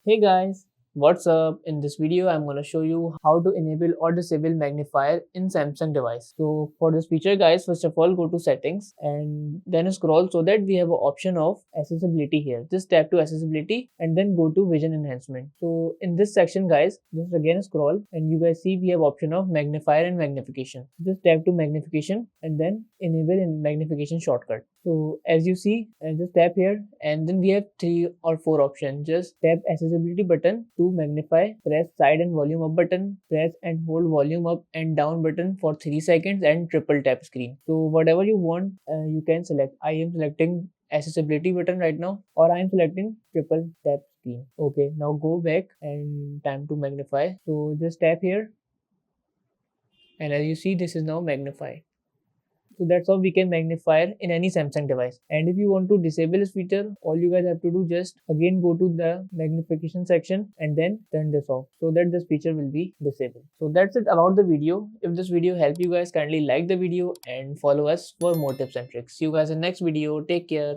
Hey guys, what's up? In this video, I'm gonna show you how to enable or disable magnifier in Samsung device. So for this feature guys, first of all go to settings and then scroll so that we have an option of accessibility here. Just tap to accessibility and then go to vision enhancement. So in this section guys, just again scroll and you guys see we have option of magnifier and magnification. Just tap to magnification and then enable in magnification shortcut. So as you see, just tap here and then we have 3 or 4 options. Just tap accessibility button to magnify, press side and volume up button, press and hold volume up and down button for 3 seconds and triple tap screen. So whatever you want, you can select. I am selecting accessibility button right now, or I am selecting triple tap screen. Okay, now go back and time to magnify. So just tap here and as you see this is now magnified. So that's how we can magnifier in any Samsung device. And if you want to disable this feature, all you guys have to do just again go to the magnification section and then turn this off so that this feature will be disabled. So that's it about the video. If this video helped you guys, kindly like the video and follow us for more tips and tricks. See you guys in next video. Take care.